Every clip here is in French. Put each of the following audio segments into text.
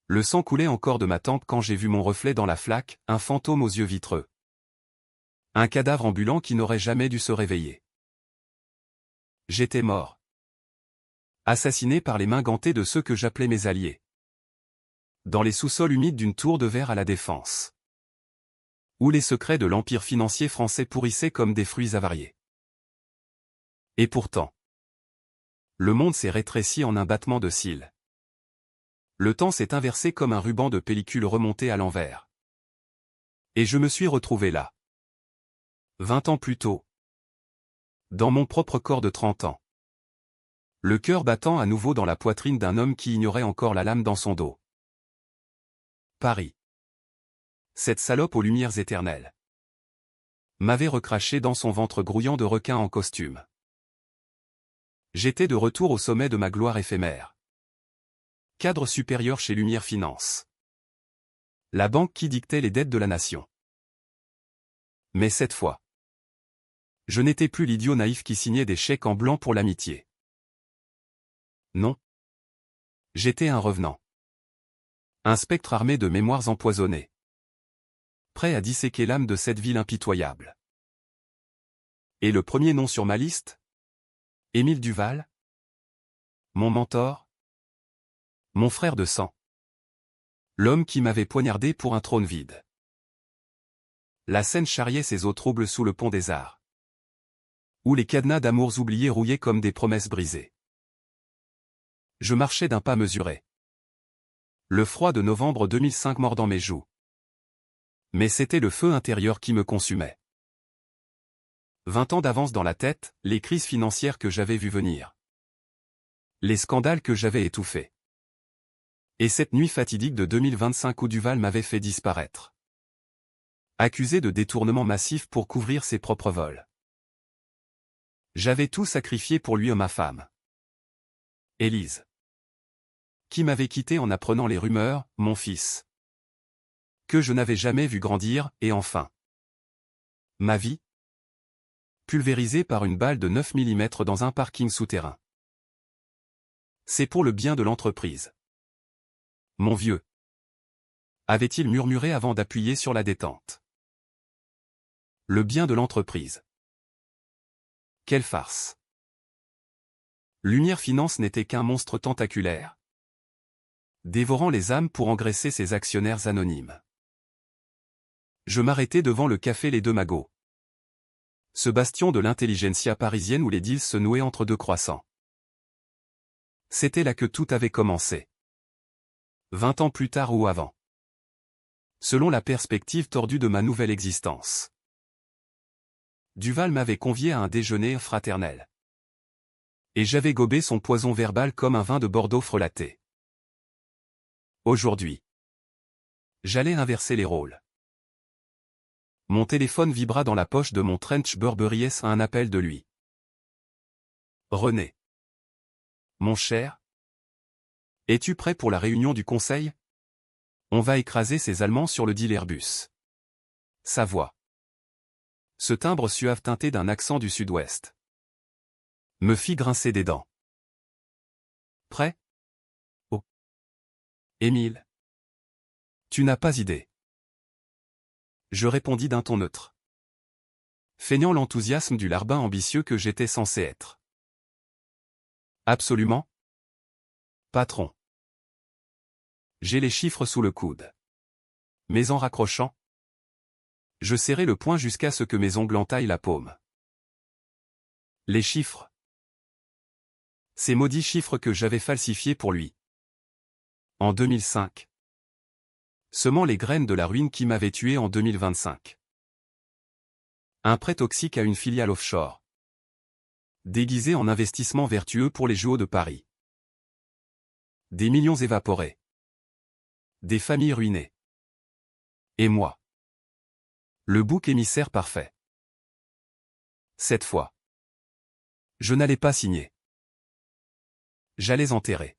Le sang coulait encore de ma tempe quand j'ai vu mon reflet dans la flaque, un fantôme aux yeux vitreux. Un cadavre ambulant qui n'aurait jamais dû se réveiller. J'étais mort. Assassiné par les mains gantées de ceux que j'appelais mes alliés. Dans les sous-sols humides d'une tour de verre à la Défense. Où les secrets de l'empire financier français pourrissaient comme des fruits avariés. Et pourtant, le monde s'est rétréci en un battement de cils. Le temps s'est inversé comme un ruban de pellicule remonté à l'envers. Et je me suis retrouvé là. 20 ans plus tôt. Dans mon propre corps de 30 ans. Le cœur battant à nouveau dans la poitrine d'un homme qui ignorait encore la lame dans son dos. Paris. Cette salope aux lumières éternelles. M'avait recraché dans son ventre grouillant de requin en costume. J'étais de retour au sommet de ma gloire éphémère. Cadre supérieur chez Lumière Finance. La banque qui dictait les dettes de la nation. Mais cette fois, je n'étais plus l'idiot naïf qui signait des chèques en blanc pour l'amitié. Non. J'étais un revenant. Un spectre armé de mémoires empoisonnées. Prêt à disséquer l'âme de cette ville impitoyable. Et le premier nom sur ma liste? Émile Duval? Mon mentor? Mon frère de sang. L'homme qui m'avait poignardé pour un trône vide. La Seine charriait ses eaux troubles sous le pont des Arts. Où les cadenas d'amours oubliés rouillaient comme des promesses brisées. Je marchais d'un pas mesuré. Le froid de novembre 2005 mordant mes joues. Mais c'était le feu intérieur qui me consumait. 20 ans d'avance dans la tête, les crises financières que j'avais vues venir. Les scandales que j'avais étouffés. Et cette nuit fatidique de 2025 où Duval m'avait fait disparaître. Accusé de détournement massif pour couvrir ses propres vols. J'avais tout sacrifié pour lui et ma femme. Élise. Qui m'avait quitté en apprenant les rumeurs, mon fils. Que je n'avais jamais vu grandir, et enfin. Ma vie. Pulvérisée par une balle de 9 mm dans un parking souterrain. C'est pour le bien de l'entreprise. Mon vieux. Avait-il murmuré avant d'appuyer sur la détente. Le bien de l'entreprise. Quelle farce. Lumière Finance n'était qu'un monstre tentaculaire. Dévorant les âmes pour engraisser ses actionnaires anonymes. Je m'arrêtais devant le café Les Deux Magots. Ce bastion de l'intelligentsia parisienne où les deals se nouaient entre deux croissants. C'était là que tout avait commencé. 20 ans plus tard ou avant. Selon la perspective tordue de ma nouvelle existence. Duval m'avait convié à un déjeuner fraternel. Et j'avais gobé son poison verbal comme un vin de Bordeaux frelaté. Aujourd'hui. J'allais inverser les rôles. Mon téléphone vibra dans la poche de mon trench Burberry à un appel de lui. René. Mon cher. Es-tu prêt pour la réunion du conseil? On va écraser ces Allemands sur le deal Airbus. Sa voix. Ce timbre suave teinté d'un accent du sud-ouest. Me fit grincer des dents. Prêt? Oh. Émile. Tu n'as pas idée. Je répondis d'un ton neutre. Feignant l'enthousiasme du larbin ambitieux que j'étais censé être. Absolument. Patron. J'ai les chiffres sous le coude. Mais en raccrochant, je serrai le poing jusqu'à ce que mes ongles entaillent la paume. Les chiffres. Ces maudits chiffres que j'avais falsifiés pour lui. En 2005. Semant les graines de la ruine qui m'avait tué en 2025. Un prêt toxique à une filiale offshore. Déguisé en investissement vertueux pour les JO de Paris. Des millions évaporés. Des familles ruinées. Et moi. Le bouc émissaire parfait. Cette fois. Je n'allais pas signer. J'allais enterrer.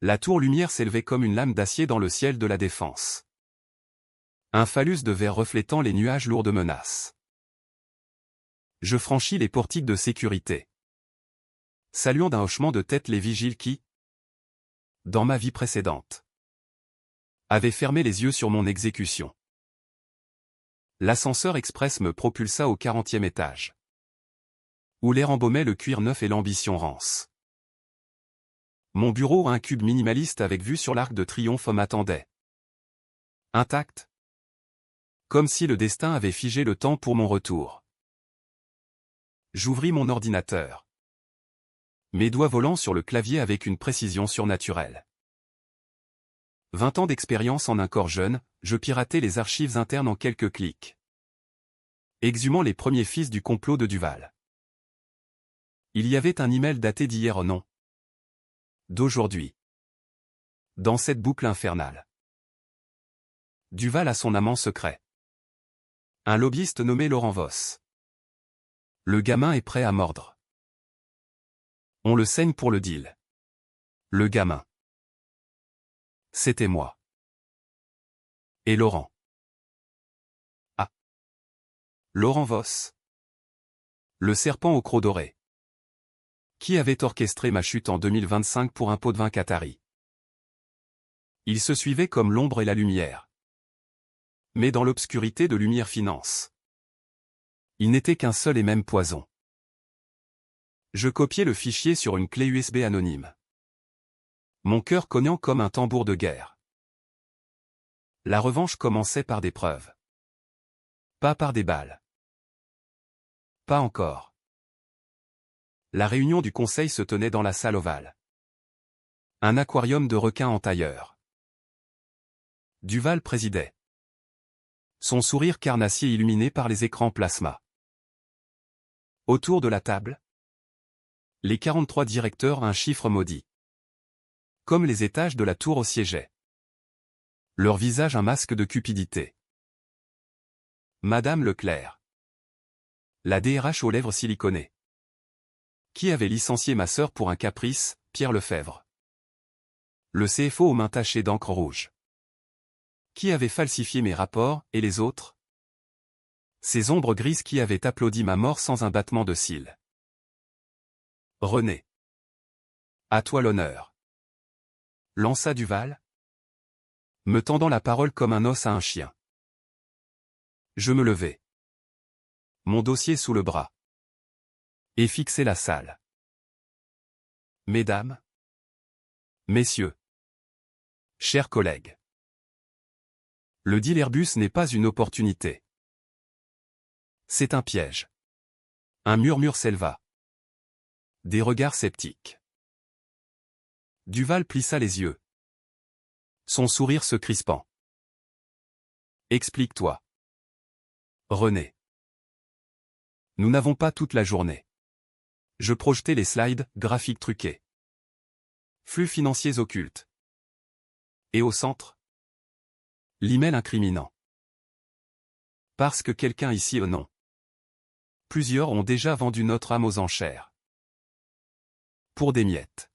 La tour lumière s'élevait comme une lame d'acier dans le ciel de la Défense. Un phallus de verre reflétant les nuages lourds de menaces. Je franchis les portiques de sécurité. Saluant d'un hochement de tête les vigiles qui, dans ma vie précédente, avait fermé les yeux sur mon exécution. L'ascenseur express me propulsa au 40e étage, où l'air embaumait le cuir neuf et l'ambition rance. Mon bureau, un cube minimaliste avec vue sur l'Arc de Triomphe, m'attendait. Intact. Comme si le destin avait figé le temps pour mon retour. J'ouvris mon ordinateur. Mes doigts volant sur le clavier avec une précision surnaturelle. 20 ans d'expérience en un corps jeune, je piratais les archives internes en quelques clics. Exhumant les premiers fils du complot de Duval. Il y avait un email daté d'hier au nom d'aujourd'hui. Dans cette boucle infernale. Duval a son amant secret. Un lobbyiste nommé Laurent Voss. Le gamin est prêt à mordre. On le saigne pour le deal. Le gamin. C'était moi. Et Laurent. Ah. Laurent Voss. Le serpent au croc doré. Qui avait orchestré ma chute en 2025 pour un pot de vin qatari. Il se suivait comme l'ombre et la lumière. Mais dans l'obscurité de Lumière Finance. Il n'était qu'un seul et même poison. Je copiai le fichier sur une clé USB anonyme. Mon cœur cognant comme un tambour de guerre. La revanche commençait par des preuves. Pas par des balles. Pas encore. La réunion du conseil se tenait dans la salle ovale. Un aquarium de requins en tailleur. Duval présidait. Son sourire carnassier illuminé par les écrans plasma. Autour de la table, les 43 directeurs, un chiffre maudit. Comme les étages de la tour au siégeaient. Leur visage un masque de cupidité. Madame Leclerc. La DRH aux lèvres siliconées. Qui avait licencié ma sœur pour un caprice, Pierre Lefebvre. Le CFO aux mains tachées d'encre rouge. Qui avait falsifié mes rapports, et les autres? Ces ombres grises qui avaient applaudi ma mort sans un battement de cils. René. À toi l'honneur. Lança Duval, me tendant la parole comme un os à un chien. Je me levai. Mon dossier sous le bras. Et fixai la salle. Mesdames, messieurs, chers collègues. Le deal Airbus n'est pas une opportunité. C'est un piège. Un murmure s'éleva. Des regards sceptiques. Duval plissa les yeux. Son sourire se crispant. Explique-toi. René. Nous n'avons pas toute la journée. Je projetais les slides, graphiques truqués. Flux financiers occultes. Et au centre, l'email incriminant. Parce que quelqu'un ici ou non. Plusieurs ont déjà vendu notre âme aux enchères. Pour des miettes.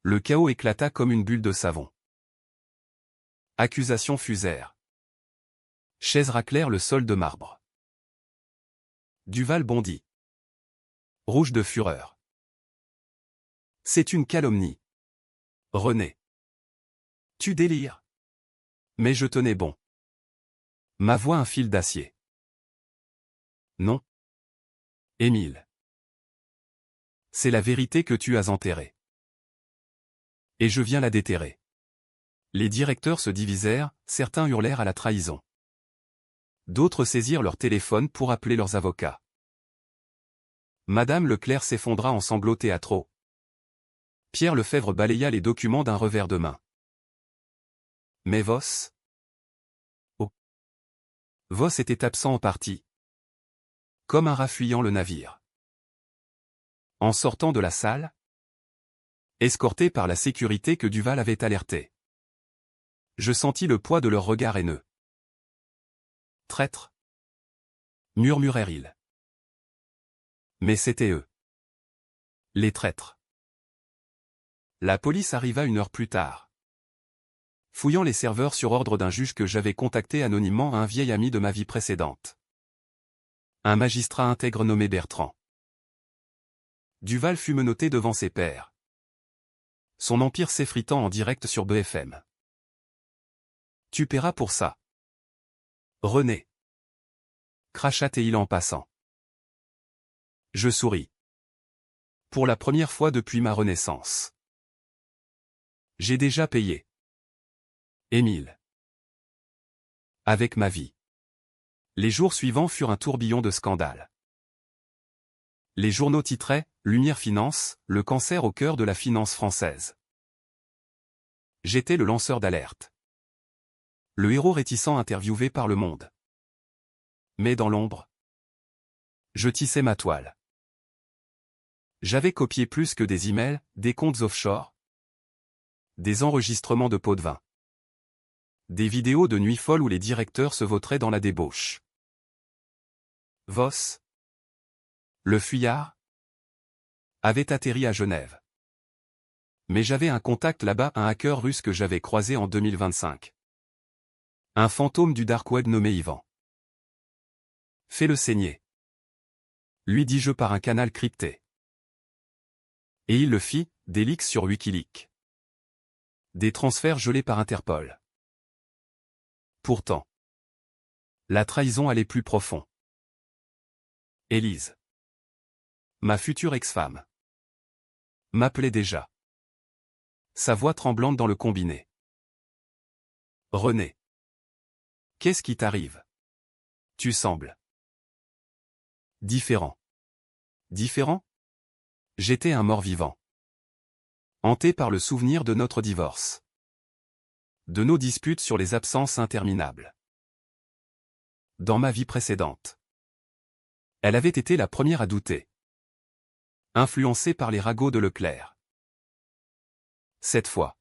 Le chaos éclata comme une bulle de savon. Accusations fusèrent. Chaises raclèrent le sol de marbre. Duval bondit. Rouge de fureur. C'est une calomnie. René. Tu délires. Mais je tenais bon. Ma voix un fil d'acier. Non. Émile. C'est la vérité que tu as enterrée. Et je viens la déterrer. Les directeurs se divisèrent, certains hurlèrent à la trahison. D'autres saisirent leur téléphone pour appeler leurs avocats. Madame Leclerc s'effondra en sanglots théâtraux. Pierre Lefebvre balaya les documents d'un revers de main. Mais Voss? Oh. Voss était absent en partie. Comme un rat fuyant le navire. En sortant de la salle, escorté par la sécurité que Duval avait alertée, je sentis le poids de leur regard haineux. Traîtres, murmurèrent-ils. Mais c'étaient eux. Les traîtres. La police arriva 1 heure plus tard. Fouillant les serveurs sur ordre d'un juge que j'avais contacté anonymement, un vieil ami de ma vie précédente. Un magistrat intègre nommé Bertrand. Duval fut menotté devant ses pairs. Son empire s'effritant en direct sur BFM. Tu paieras pour ça. René. Crachate-t-il en passant. Je souris. Pour la première fois depuis ma renaissance. J'ai déjà payé. Émile. Avec ma vie. Les jours suivants furent un tourbillon de scandales. Les journaux titraient « Lumière Finance, le cancer au cœur de la finance française ». J'étais le lanceur d'alerte. Le héros réticent interviewé par Le Monde. Mais dans l'ombre, je tissais ma toile. J'avais copié plus que des emails, des comptes offshore, des enregistrements de pots de vin, des vidéos de nuit folle où les directeurs se vautraient dans la débauche. Voss, le fuyard, avait atterri à Genève. Mais j'avais un contact là-bas, un hacker russe que j'avais croisé en 2025. Un fantôme du dark web nommé Ivan. Fais-le saigner. Lui dis-je par un canal crypté. Et il le fit, des leaks sur Wikileaks. Des transferts gelés par Interpol. Pourtant, la trahison allait plus profond. Élise, ma future ex-femme, m'appelait déjà. Sa voix tremblante dans le combiné. René. Qu'est-ce qui t'arrive? Tu sembles différent. Différent? J'étais un mort-vivant. Hanté par le souvenir de notre divorce. De nos disputes sur les absences interminables. Dans ma vie précédente, elle avait été la première à douter. Influencée par les ragots de Leclerc. Cette fois,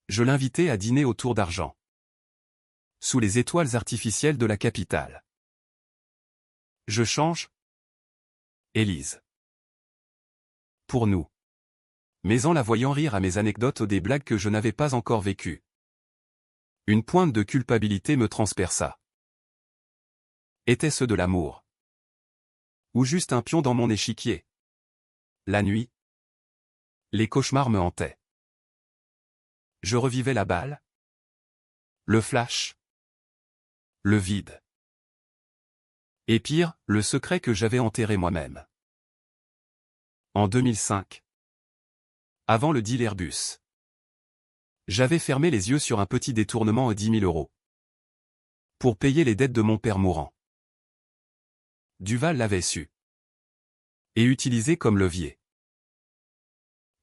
je l'invitais à dîner autour d'argent. Sous les étoiles artificielles de la capitale. Je change? Élise. Pour nous. Mais en la voyant rire à mes anecdotes ou des blagues que je n'avais pas encore vécues. Une pointe de culpabilité me transperça. Était-ce de l'amour? Ou juste un pion dans mon échiquier? La nuit, les cauchemars me hantaient. Je revivais la balle. Le flash. Le vide. Et pire, le secret que j'avais enterré moi-même. En 2005. Avant le deal Airbus. J'avais fermé les yeux sur un petit détournement à 10 000 €. Pour payer les dettes de mon père mourant. Duval l'avait su. Et utilisé comme levier.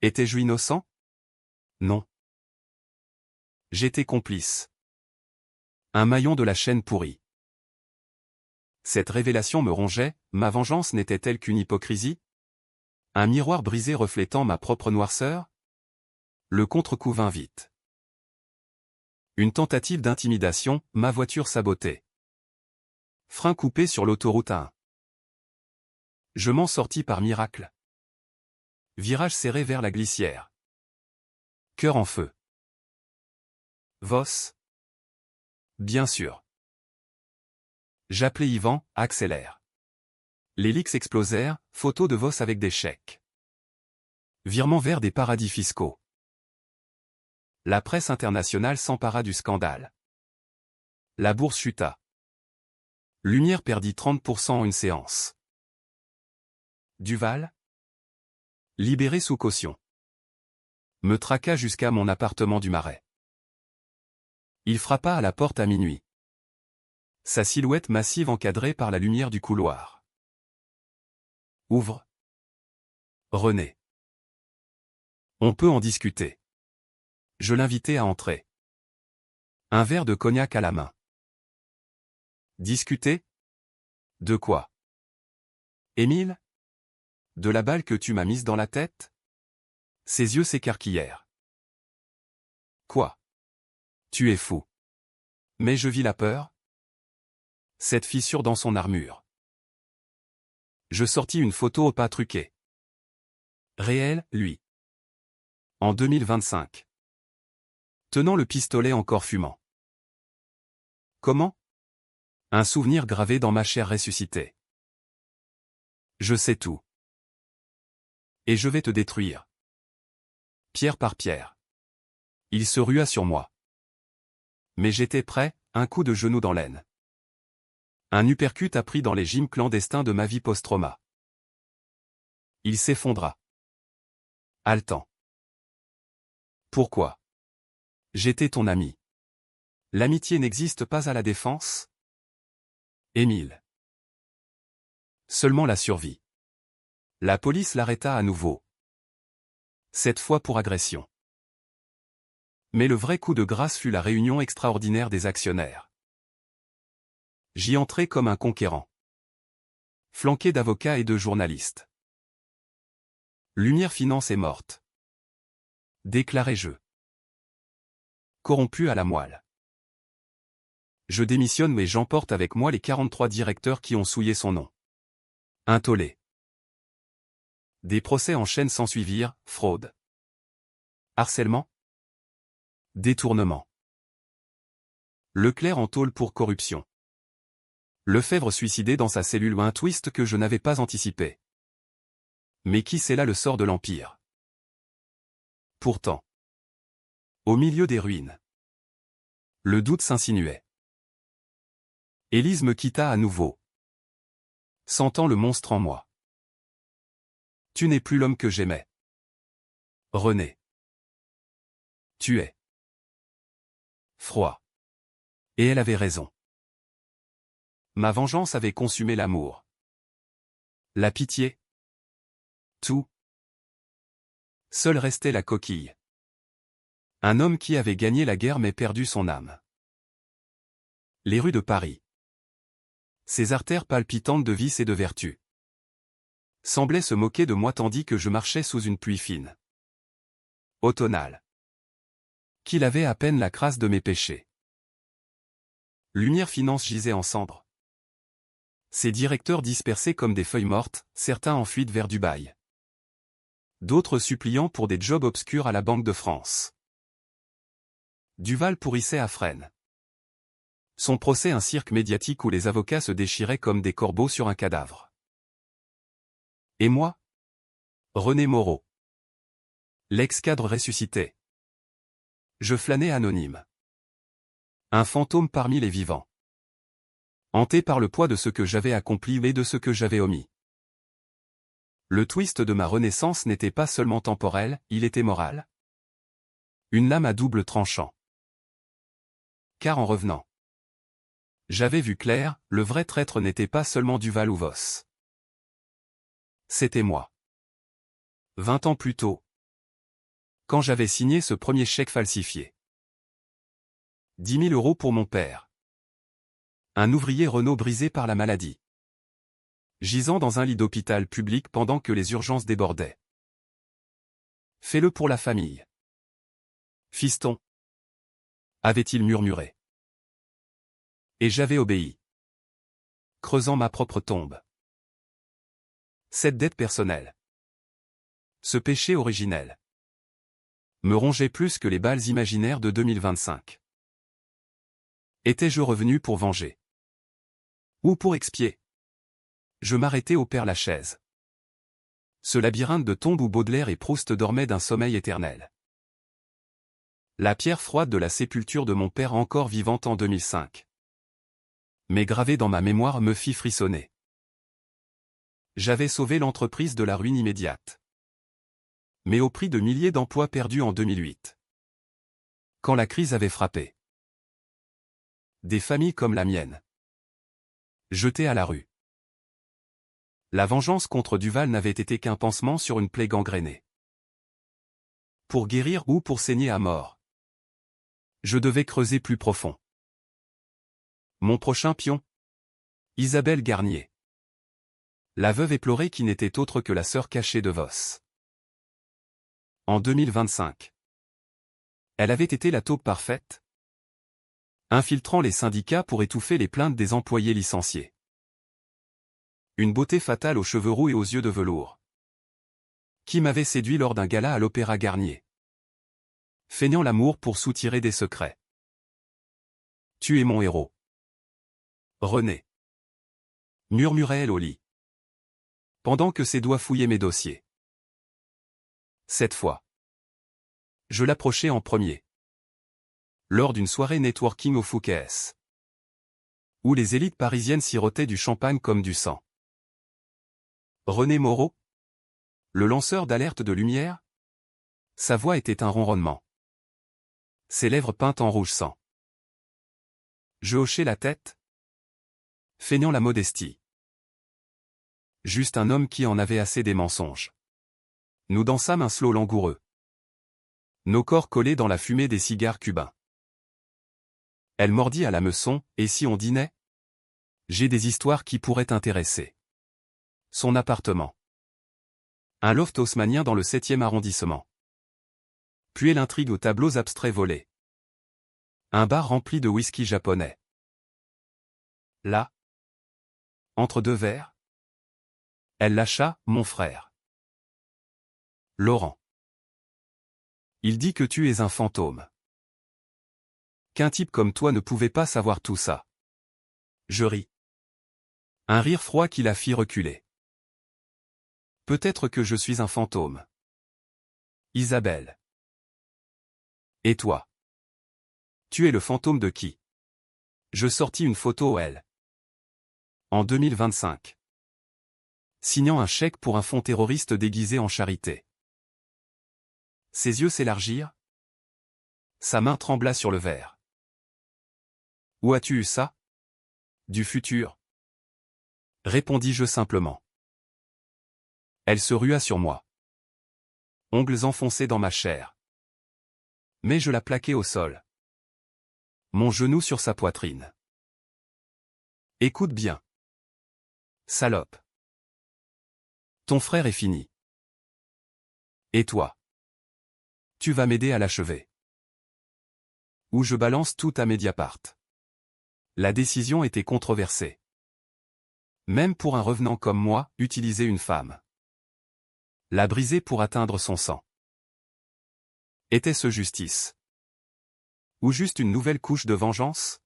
Étais-je innocent? Non. J'étais complice. Un maillon de la chaîne pourrie. Cette révélation me rongeait, ma vengeance n'était-elle qu'une hypocrisie? Un miroir brisé reflétant ma propre noirceur? Le contre-coup vint vite. Une tentative d'intimidation, ma voiture sabotée. Frein coupé sur l'autoroute A1. Je m'en sortis par miracle. Virage serré vers la glissière. Cœur en feu. Voss. Bien sûr. J'appelai Yvan, accélère. Les leaks explosèrent, photos de Voss avec des chèques. Virement vers des paradis fiscaux. La presse internationale s'empara du scandale. La bourse chuta. Lumière perdit 30% en une séance. Duval, libéré sous caution, me traqua jusqu'à mon appartement du Marais. Il frappa à la porte à minuit. Sa silhouette massive encadrée par la lumière du couloir. Ouvre. René. On peut en discuter. Je l'invitai à entrer. Un verre de cognac à la main. Discuter? De quoi? Émile? De la balle que tu m'as mise dans la tête? Ses yeux s'écarquillèrent. Quoi? Tu es fou. Mais je vis la peur. Cette fissure dans son armure. Je sortis une photo au pas truqué. Réel, lui. En 2025. Tenant le pistolet encore fumant. Comment? Un souvenir gravé dans ma chair ressuscitée. Je sais tout. Et je vais te détruire. pierre par pierre. Il se rua sur moi. Mais j'étais prêt, un coup de genou dans l'aine. Un uppercut appris dans les gyms clandestins de ma vie post-trauma. Il s'effondra. Haletant. Pourquoi? J'étais ton ami. L'amitié n'existe pas à la défense? Émile. Seulement la survie. La police l'arrêta à nouveau. Cette fois pour agression. Mais le vrai coup de grâce fut la réunion extraordinaire des actionnaires. J'y entrai comme un conquérant. Flanqué d'avocats et de journalistes. Lumière Finance est morte. Déclarai-je. Corrompu à la moelle. Je démissionne mais j'emporte avec moi les 43 directeurs qui ont souillé son nom. Un tollé. Des procès en chaîne s'ensuivirent, fraude. Harcèlement. Détournement. Leclerc en tôle pour corruption. Lefebvre suicidé dans sa cellule ou un twist que je n'avais pas anticipé. Mais qui sait là le sort de l'Empire? Pourtant. Au milieu des ruines. Le doute s'insinuait. Élise me quitta à nouveau. Sentant le monstre en moi. Tu n'es plus l'homme que j'aimais. René. Tu es. Froid. Et elle avait raison. Ma vengeance avait consumé l'amour. La pitié. Tout. Seule restait la coquille. Un homme qui avait gagné la guerre mais perdu son âme. Les rues de Paris. Ses artères palpitantes de vice et de vertu. Semblaient se moquer de moi tandis que je marchais sous une pluie fine. Automnale. Qu'il avait à peine la crasse de mes péchés. Lumière Finance gisait en cendres. Ses directeurs dispersés comme des feuilles mortes, certains en fuite vers Dubaï. D'autres suppliant pour des jobs obscurs à la Banque de France. Duval pourrissait à Fresnes. Son procès un cirque médiatique où les avocats se déchiraient comme des corbeaux sur un cadavre. Et moi? René Moreau. L'ex-cadre ressuscité. Je flânais anonyme. Un fantôme parmi les vivants. Hanté par le poids de ce que j'avais accompli et de ce que j'avais omis. Le twist de ma renaissance n'était pas seulement temporel, il était moral. Une lame à double tranchant. Car en revenant, j'avais vu clair, le vrai traître n'était pas seulement Duval ou Voss. C'était moi. 20 ans plus tôt. Quand j'avais signé ce premier chèque falsifié. 10 000 € pour mon père. Un ouvrier Renault brisé par la maladie. Gisant dans un lit d'hôpital public pendant que les urgences débordaient. Fais-le pour la famille. Fiston. Avait-il murmuré. Et j'avais obéi. Creusant ma propre tombe. Cette dette personnelle. Ce péché originel. Me rongeait plus que les balles imaginaires de 2025. Étais-je revenu pour venger? Ou pour expier? Je m'arrêtais au Père-Lachaise. Ce labyrinthe de tombes où Baudelaire et Proust dormaient d'un sommeil éternel. La pierre froide de la sépulture de mon père encore vivante en 2005. Mais gravée dans ma mémoire me fit frissonner. J'avais sauvé l'entreprise de la ruine immédiate. Mais au prix de milliers d'emplois perdus en 2008. Quand la crise avait frappé. Des familles comme la mienne. Jetées à la rue. La vengeance contre Duval n'avait été qu'un pansement sur une plaie gangrénée. Pour guérir ou pour saigner à mort. Je devais creuser plus profond. Mon prochain pion? Isabelle Garnier. La veuve éplorée qui n'était autre que la sœur cachée de Voss. En 2025. Elle avait été la taupe parfaite. Infiltrant les syndicats pour étouffer les plaintes des employés licenciés. Une beauté fatale aux cheveux roux et aux yeux de velours. Qui m'avait séduit lors d'un gala à l'Opéra Garnier. Feignant l'amour pour soutirer des secrets. Tu es mon héros. René. Murmurait-elle au lit. Pendant que ses doigts fouillaient mes dossiers. Cette fois. Je l'approchai en premier. Lors d'une soirée networking au Fouquet's, où les élites parisiennes sirotaient du champagne comme du sang. René Moreau? Le lanceur d'alerte de lumière? Sa voix était un ronronnement. Ses lèvres peintes en rouge sang. Je hochai la tête, feignant la modestie. Juste un homme qui en avait assez des mensonges. Nous dansâmes un slow langoureux. Nos corps collés dans la fumée des cigares cubains. Elle mordit à l'hameçon, et si on dînait? J'ai des histoires qui pourraient t'intéresser. Son appartement. Un loft haussmannien dans le 7e arrondissement. Puis l'intrigue aux tableaux abstraits volés. Un bar rempli de whisky japonais. Là, entre deux verres, elle lâcha, mon frère. Laurent. Il dit que tu es un fantôme. Qu'un type comme toi ne pouvait pas savoir tout ça. Je ris. Un rire froid qui la fit reculer. Peut-être que je suis un fantôme. Isabelle. Et toi? Tu es le fantôme de qui? Je sortis une photo elle. En 2025. Signant un chèque pour un fonds terroriste déguisé en charité. Ses yeux s'élargirent. Sa main trembla sur le verre. Où as-tu eu ça? Du futur. Répondis-je simplement. Elle se rua sur moi. Ongles enfoncés dans ma chair. Mais je la plaquai au sol. Mon genou sur sa poitrine. Écoute bien. Salope. Ton frère est fini. Et toi? Tu vas m'aider à l'achever. Ou je balance tout à Mediapart. La décision était controversée. Même pour un revenant comme moi, utiliser une femme. La briser pour atteindre son sang. Était-ce justice? Ou juste une nouvelle couche de vengeance?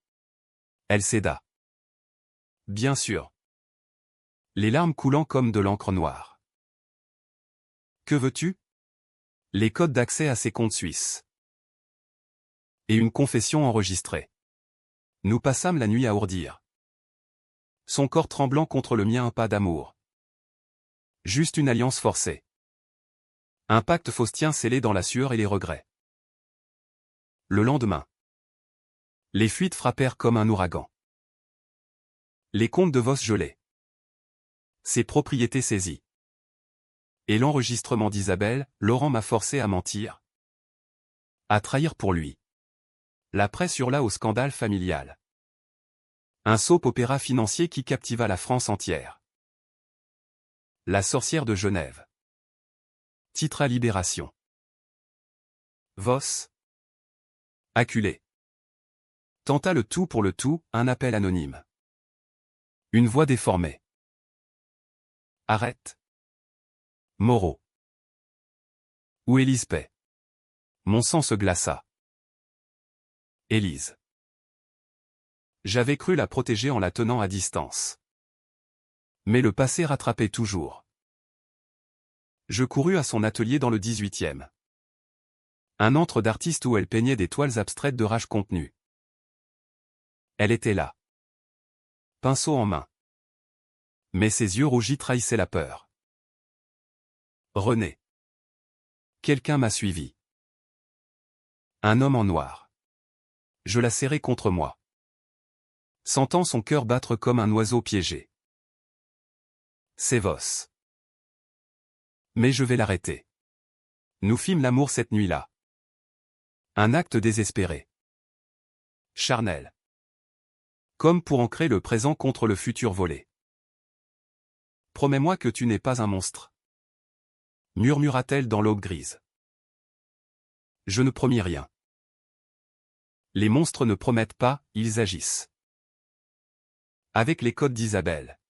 Elle céda. Bien sûr. Les larmes coulant comme de l'encre noire. Que veux-tu? Les codes d'accès à ses comptes suisses. Et une confession enregistrée. Nous passâmes la nuit à ourdir. Son corps tremblant contre le mien, un pas d'amour. Juste une alliance forcée. Un pacte faustien scellé dans la sueur et les regrets. Le lendemain. Les fuites frappèrent comme un ouragan. Les comptes de Vos gelés. Ses propriétés saisies. Et l'enregistrement d'Isabelle, Laurent m'a forcé à mentir. À trahir pour lui. La presse hurla au scandale familial. Un soap-opéra financier qui captiva la France entière. La sorcière de Genève. Titre à Libération. Vos. Acculé. Tenta le tout pour le tout, un appel anonyme. Une voix déformée. Arrête. Moreau. Ou Élise Paix. Mon sang se glaça. Élise. J'avais cru la protéger en la tenant à distance. Mais le passé rattrapait toujours. Je courus à son atelier dans le 18e. Un antre d'artiste où elle peignait des toiles abstraites de rage contenue. Elle était là. Pinceau en main. Mais ses yeux rougis trahissaient la peur. René. Quelqu'un m'a suivi. Un homme en noir. Je la serrai contre moi. Sentant son cœur battre comme un oiseau piégé. C'est Vos. Mais je vais l'arrêter. Nous fîmes l'amour cette nuit-là. Un acte désespéré. Charnel. Comme pour ancrer le présent contre le futur volé. Promets-moi que tu n'es pas un monstre. Murmura-t-elle dans l'aube grise. Je ne promis rien. Les monstres ne promettent pas, ils agissent. Avec les codes d'Isabelle.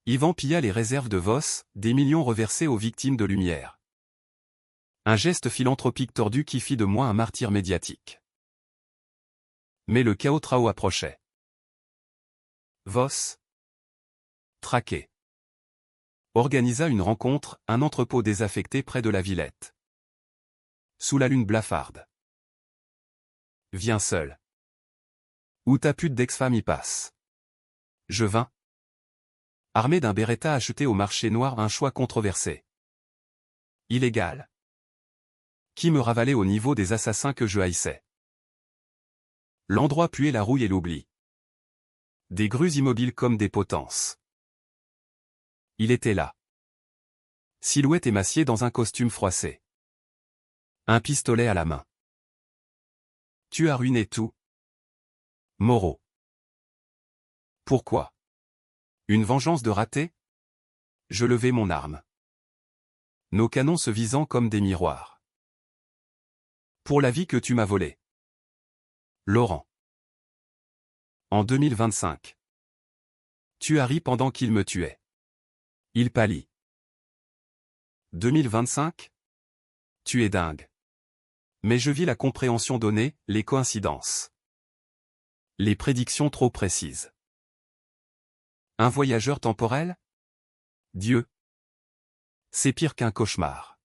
Yvan pilla les réserves de Vos, des millions reversés aux victimes de Lumière. Un geste philanthropique tordu qui fit de moi un martyr médiatique. Mais le chaos Trao approchait. Vos. Traqué. Organisa une rencontre, un entrepôt désaffecté près de la Villette. Sous la lune blafarde. Viens seul. Où ta pute d'ex-femme y passe. Je vins. Armé d'un Beretta acheté au marché noir, un choix controversé. Illégal. Qui me ravalait au niveau des assassins que je haïssais. L'endroit puait la rouille et l'oubli. Des grues immobiles comme des potences. Il était là. Silhouette émaciée dans un costume froissé. Un pistolet à la main. Tu as ruiné tout. Moreau. Pourquoi? Une vengeance de raté? Je levai mon arme. Nos canons se visant comme des miroirs. Pour la vie que tu m'as volée. Laurent. En 2025. Tu as ri pendant qu'il me tuait. Il pâlit. 2025? Tu es dingue. Mais je vis la compréhension donnée, les coïncidences. Les prédictions trop précises. Un voyageur temporel? Dieu. C'est pire qu'un cauchemar.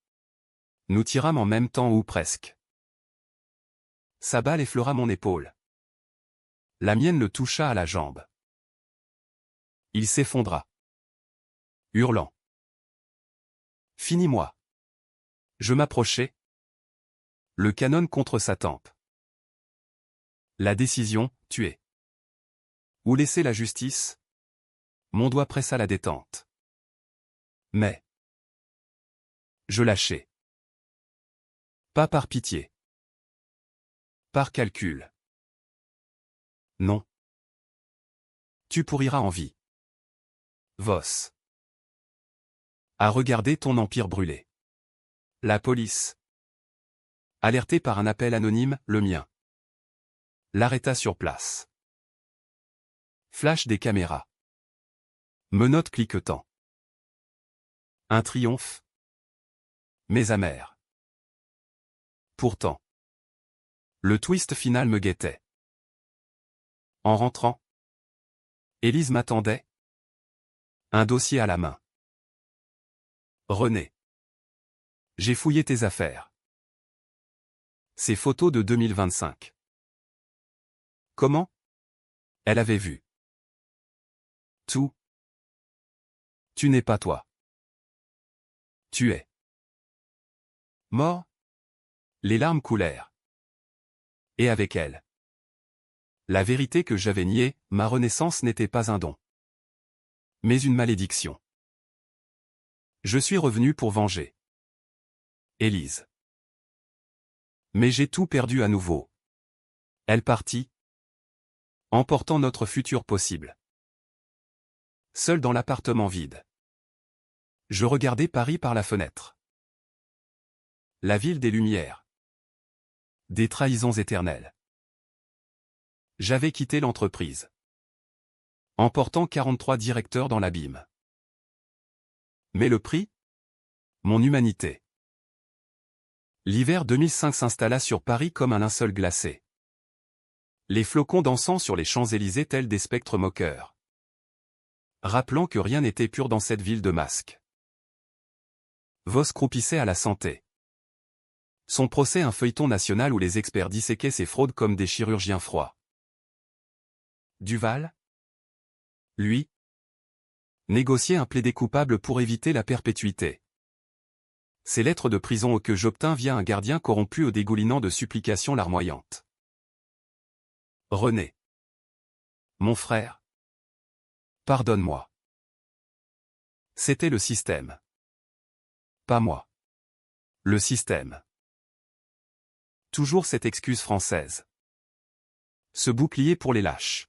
Nous tirâmes en même temps ou presque. Sa balle effleura mon épaule. La mienne le toucha à la jambe. Il s'effondra. Hurlant. Finis-moi. Je m'approchai. Le canon contre sa tempe. La décision, tuer. Ou laisser la justice? Mon doigt pressa la détente. Mais. Je lâchai. Pas par pitié. Par calcul. Non. Tu pourriras en vie. Voss. À regarder ton empire brûler. La police. Alerté par un appel anonyme, le mien. L'arrêta sur place. Flash des caméras. Menottes cliquetant. Un triomphe. Mais amer. Pourtant. Le twist final me guettait. En rentrant. Élise m'attendait. Un dossier à la main. René. J'ai fouillé tes affaires. Ces photos de 2025. Comment? Elle avait vu. Tout. Tu n'es pas toi. Tu es. Mort? Les larmes coulèrent. Et avec elles. La vérité que j'avais niée, ma renaissance n'était pas un don. Mais une malédiction. Je suis revenu pour venger. Élise. Mais j'ai tout perdu à nouveau. Elle partit. Emportant notre futur possible. Seul dans l'appartement vide. Je regardais Paris par la fenêtre. La ville des lumières. Des trahisons éternelles. J'avais quitté l'entreprise. Emportant 43 directeurs dans l'abîme. Mais le prix? Mon humanité. L'hiver 2005 s'installa sur Paris comme un linceul glacé. Les flocons dansant sur les Champs-Élysées tels des spectres moqueurs. Rappelant que rien n'était pur dans cette ville de masques. Voss croupissait à la santé. Son procès un feuilleton national où les experts disséquaient ses fraudes comme des chirurgiens froids. Duval? Lui? Négociait un plaidé coupable pour éviter la perpétuité. Ces lettres de prison que j'obtins via un gardien corrompu au dégoulinant de supplications larmoyantes. René. Mon frère. Pardonne-moi. C'était le système. Pas moi. Le système. Toujours cette excuse française. Ce bouclier pour les lâches.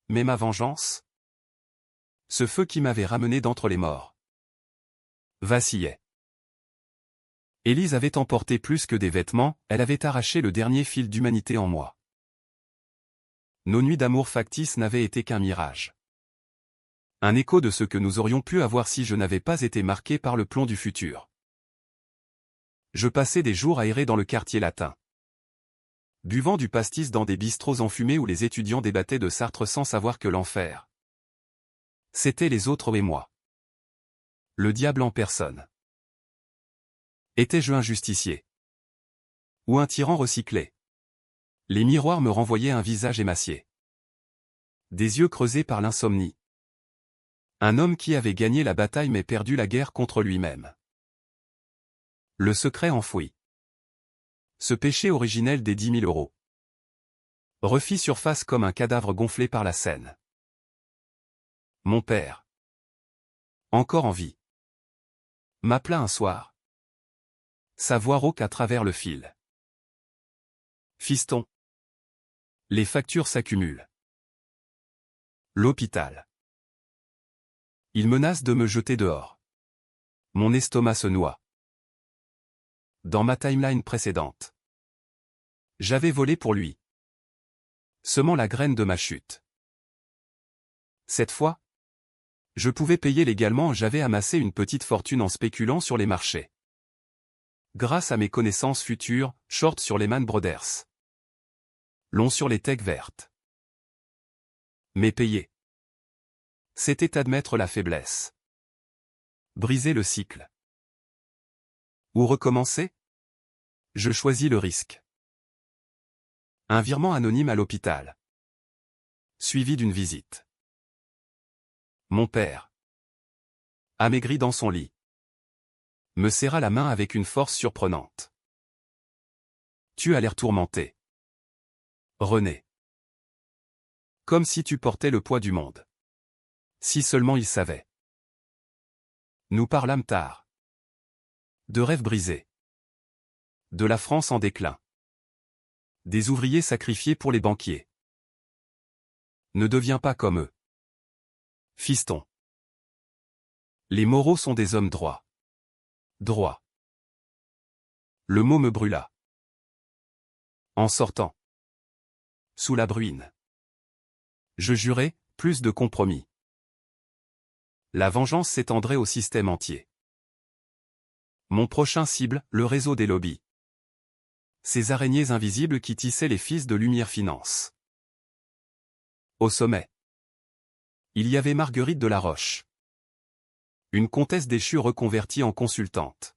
Mais ma vengeance? Ce feu qui m'avait ramené d'entre les morts. Vacillait. Élise avait emporté plus que des vêtements, elle avait arraché le dernier fil d'humanité en moi. Nos nuits d'amour factice n'avaient été qu'un mirage. Un écho de ce que nous aurions pu avoir si je n'avais pas été marqué par le plomb du futur. Je passais des jours à errer dans le quartier latin. Buvant du pastis dans des bistrots enfumés où les étudiants débattaient de Sartre sans savoir que l'enfer. C'étaient les autres et moi. Le diable en personne. Étais-je un justicier? Ou un tyran recyclé? Les miroirs me renvoyaient un visage émacié. Des yeux creusés par l'insomnie. Un homme qui avait gagné la bataille mais perdu la guerre contre lui-même. Le secret enfoui. Ce péché originel des 10 000 euros. Refit surface comme un cadavre gonflé par la Seine. Mon père. Encore en vie. M'appela un soir. Sa voix rauque à travers le fil. Fiston. Les factures s'accumulent. L'hôpital. Il menace de me jeter dehors. Mon estomac se noie. Dans ma timeline précédente. J'avais volé pour lui. Semant la graine de ma chute. Cette fois, je pouvais payer légalement, j'avais amassé une petite fortune en spéculant sur les marchés. Grâce à mes connaissances futures, short sur Lehman Brothers. Long sur les techs vertes. Mais payer. C'était admettre la faiblesse. Briser le cycle. Ou recommencer? Je choisis le risque. Un virement anonyme à l'hôpital. Suivi d'une visite. Mon père. Amaigri dans son lit. Me serra la main avec une force surprenante. Tu as l'air tourmenté. René. Comme si tu portais le poids du monde. Si seulement il savait. Nous parlâmes tard. De rêves brisés. De la France en déclin. Des ouvriers sacrifiés pour les banquiers. Ne deviens pas comme eux. Fiston. Les moraux sont des hommes droits. Droit. Le mot me brûla. En sortant. Sous la bruine. Je jurai, plus de compromis. La vengeance s'étendrait au système entier. Mon prochain cible, le réseau des lobbies. Ces araignées invisibles qui tissaient les fils de Lumière Finance. Au sommet. Il y avait Marguerite de la Roche. Une comtesse déchue reconvertie en consultante.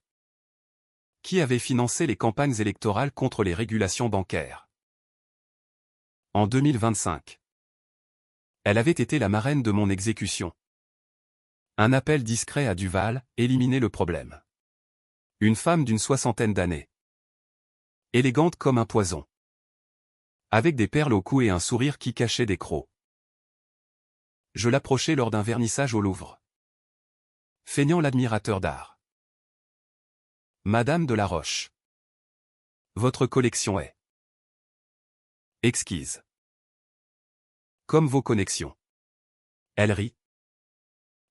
Qui avait financé les campagnes électorales contre les régulations bancaires. En 2025. Elle avait été la marraine de mon exécution. Un appel discret à Duval, éliminer le problème. Une femme d'une 60aine d'années. Élégante comme un poison. Avec des perles au cou et un sourire qui cachait des crocs. Je l'approchai lors d'un vernissage au Louvre. Feignant l'admirateur d'art. Madame de la Roche. Votre collection est exquise. Comme vos connexions. Elle rit.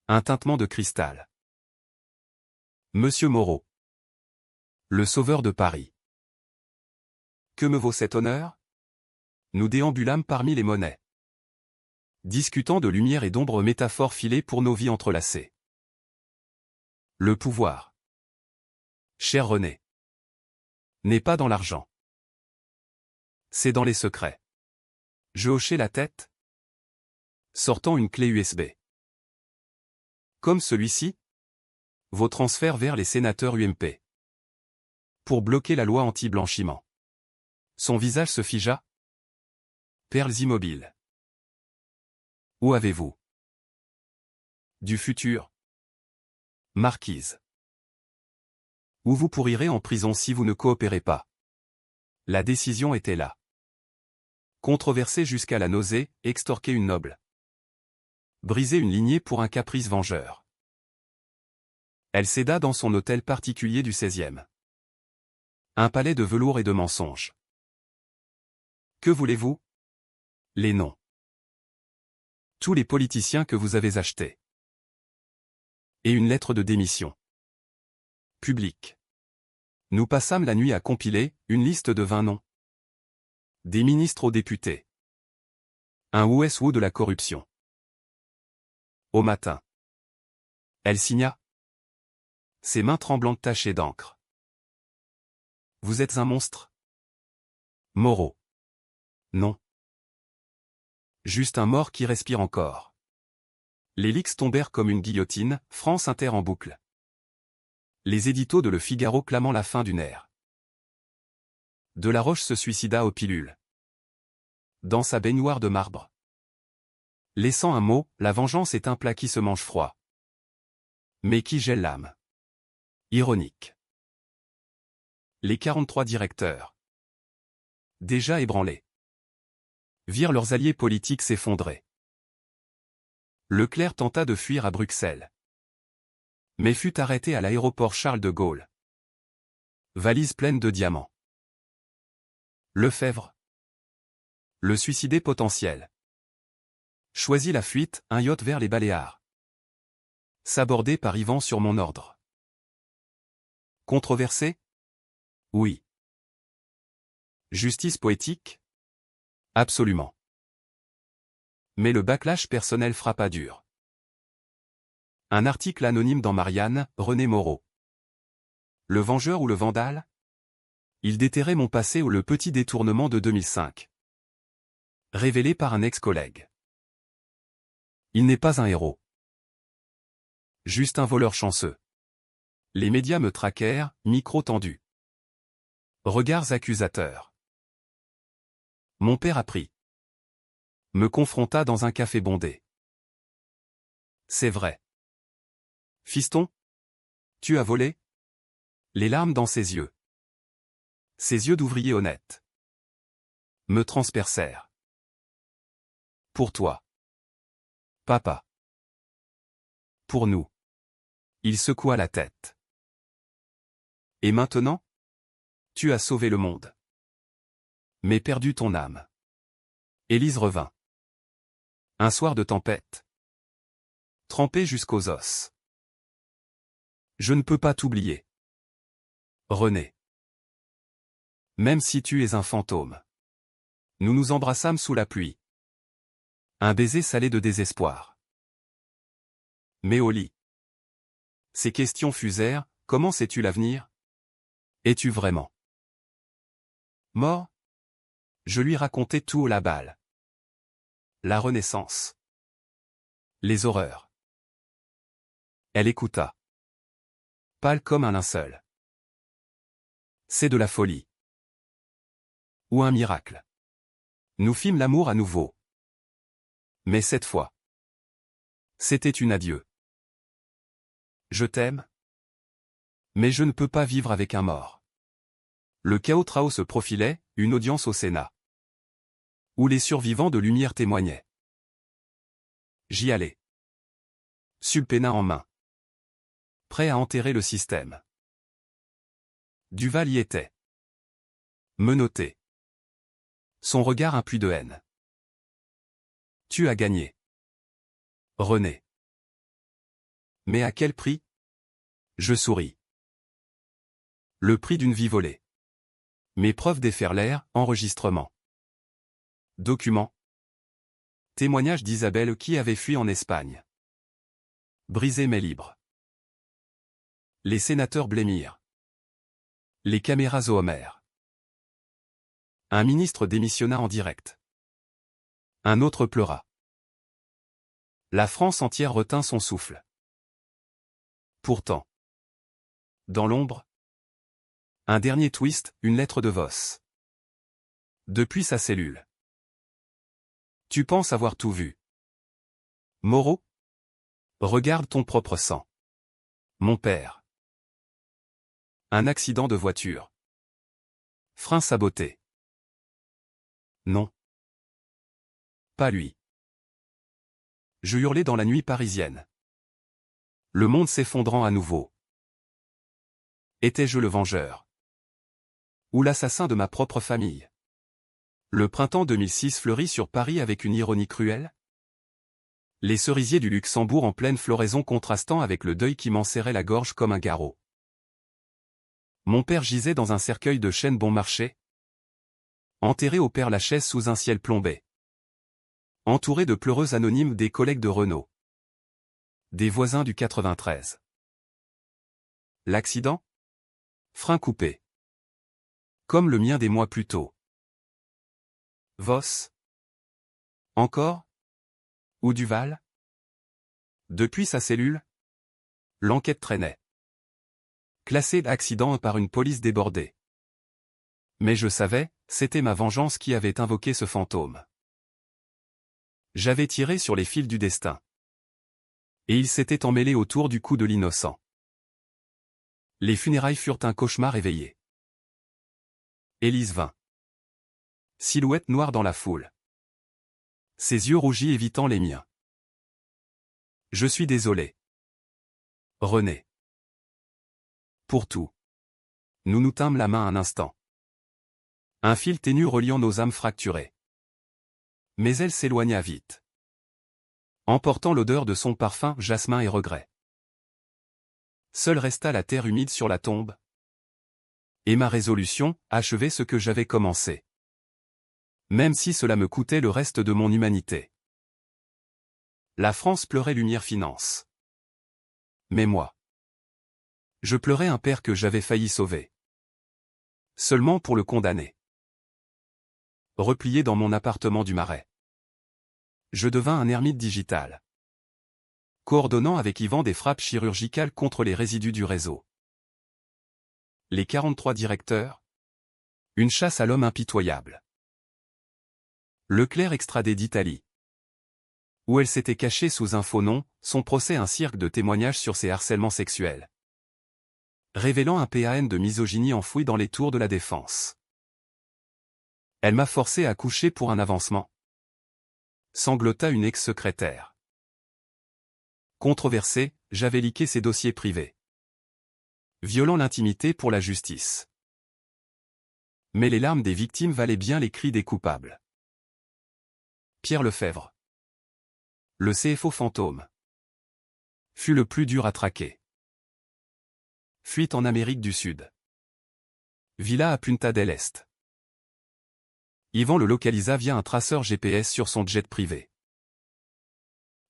Un tintement de cristal. Monsieur Moreau. Le sauveur de Paris. Que me vaut cet honneur? Nous déambulâmes parmi les monnaies. Discutant de lumière et d'ombre, métaphores filées pour nos vies entrelacées. Le pouvoir. Cher René. N'est pas dans l'argent. C'est dans les secrets. Je hochai la tête. Sortant une clé USB. Comme celui-ci. Vos transferts vers les sénateurs UMP. Pour bloquer la loi anti-blanchiment. Son visage se figea. Perles immobiles. Où avez-vous du futur? Marquise. Ou vous pourrirez en prison si vous ne coopérez pas. La décision était là. Controverser jusqu'à la nausée, extorquer une noble. Briser une lignée pour un caprice vengeur. Elle céda dans son hôtel particulier du 16e. Un palais de velours et de mensonges. Que voulez-vous? Les noms. Tous les politiciens que vous avez achetés. Et une lettre de démission. Publique. Nous passâmes la nuit à compiler une liste de 20 noms. Des ministres aux députés. Un OSO de la corruption. Au matin. Elle signa. Ses mains tremblantes tachées d'encre. Vous êtes un monstre? Moreau. Non. Juste un mort qui respire encore. Les leaks tombèrent comme une guillotine, France Inter en boucle. Les éditos de Le Figaro clamant la fin d'une ère. Delaroche se suicida aux pilules. Dans sa baignoire de marbre. Laissant un mot, la vengeance est un plat qui se mange froid. Mais qui gèle l'âme. Ironique. Les 43 directeurs. Déjà ébranlés. Virent leurs alliés politiques s'effondrer. Leclerc tenta de fuir à Bruxelles. Mais fut arrêté à l'aéroport Charles de Gaulle. Valise pleine de diamants. Lefebvre. Le suicidé potentiel. Choisit la fuite, un yacht vers les Baléares. Sabordé par Ivan sur mon ordre. Controversé? Oui. Justice poétique? Absolument. Mais le backlash personnel frappa dur. Un article anonyme dans Marianne, René Moreau. Le vengeur ou le vandale? Il déterrait mon passé ou le petit détournement de 2005. Révélé par un ex-collègue. Il n'est pas un héros. Juste un voleur chanceux. Les médias me traquèrent, micro tendu. Regards accusateurs. Mon père apprit. Me confronta dans un café bondé. C'est vrai. Fiston? Tu as volé? Les larmes dans ses yeux. Ses yeux d'ouvrier honnête. Me transpercèrent. Pour toi. Papa. Pour nous. Il secoua la tête. Et maintenant? Tu as sauvé le monde. Mais perdu ton âme. Élise revint. Un soir de tempête. Trempé jusqu'aux os. Je ne peux pas t'oublier. René. Même si tu es un fantôme. Nous nous embrassâmes sous la pluie. Un baiser salé de désespoir. Mais au lit. Ces questions fusèrent, comment sais-tu l'avenir? Es-tu vraiment mort? Je lui racontai tout au la balle. La Renaissance. Les horreurs. Elle écouta. Pâle comme un linceul. C'est de la folie. Ou un miracle. Nous fîmes l'amour à nouveau. Mais cette fois. C'était une adieu. Je t'aime. Mais je ne peux pas vivre avec un mort. Le chaos trao se profilait, une audience au Sénat. Où les survivants de Lumière témoignaient. J'y allais. Sulpena en main. Prêt à enterrer le système. Duval y était. Menotté. Son regard un puits de haine. Tu as gagné. René. Mais à quel prix? Je souris. Le prix d'une vie volée. Mes preuves déferlèrent, enregistrement. Documents. Témoignage d'Isabelle qui avait fui en Espagne. Brisé mais libre. Les sénateurs blêmirent. Les caméras au Homer. Un ministre démissionna en direct. Un autre pleura. La France entière retint son souffle. Pourtant. Dans l'ombre. Un dernier twist, une lettre de Voss. Depuis sa cellule. Tu penses avoir tout vu. Moreau? Regarde ton propre sang. Mon père. Un accident de voiture. Frein saboté. Non. Pas lui. Je hurlais dans la nuit parisienne. Le monde s'effondrant à nouveau. Étais-je le vengeur? Ou l'assassin de ma propre famille? Le printemps 2006 fleurit sur Paris avec une ironie cruelle? Les cerisiers du Luxembourg en pleine floraison contrastant avec le deuil qui m'en serrait la gorge comme un garrot. Mon père gisait dans un cercueil de chêne bon marché. Enterré au Père-Lachaise sous un ciel plombé. Entouré de pleureuses anonymes des collègues de Renault. Des voisins du 93. L'accident? Frein coupé. Comme le mien des mois plus tôt. Voss? Encore? Ou Duval? Depuis sa cellule? L'enquête traînait. classé d'accident par une police débordée. Mais je savais, c'était ma vengeance qui avait invoqué ce fantôme. J'avais tiré sur les fils du destin. Et il s'était emmêlé autour du cou de l'innocent. Les funérailles furent un cauchemar éveillé. Élise vint. Silhouette noire dans la foule. Ses yeux rougis évitant les miens. Je suis désolé. René. Pour tout. Nous nous tînmes la main un instant. Un fil ténu reliant nos âmes fracturées. Mais elle s'éloigna vite. Emportant l'odeur de son parfum, jasmin et regret. Seule resta la terre humide sur la tombe. Et ma résolution, achever ce que j'avais commencé. Même si cela me coûtait le reste de mon humanité. La France pleurait Lumière Finance. Mais moi. Je pleurais un père que j'avais failli sauver. Seulement pour le condamner. Replié dans mon appartement du Marais. Je devins un ermite digital. Coordonnant avec Yvan des frappes chirurgicales contre les résidus du réseau. Les 43 directeurs. Une chasse à l'homme impitoyable. Leclerc extradé d'Italie. Où elle s'était cachée sous un faux nom, son procès un cirque de témoignages sur ses harcèlements sexuels. Révélant un PAN de misogynie enfoui dans les tours de la défense. Elle m'a forcé à coucher pour un avancement. Sanglota une ex-secrétaire. Controversée, j'avais liqué ses dossiers privés. Violant l'intimité pour la justice. Mais les larmes des victimes valaient bien les cris des coupables. Pierre Lefebvre. Le CFO fantôme. Fut le plus dur à traquer. Fuite en Amérique du Sud. Villa à Punta del Este. Yvan le localisa via un traceur GPS sur son jet privé.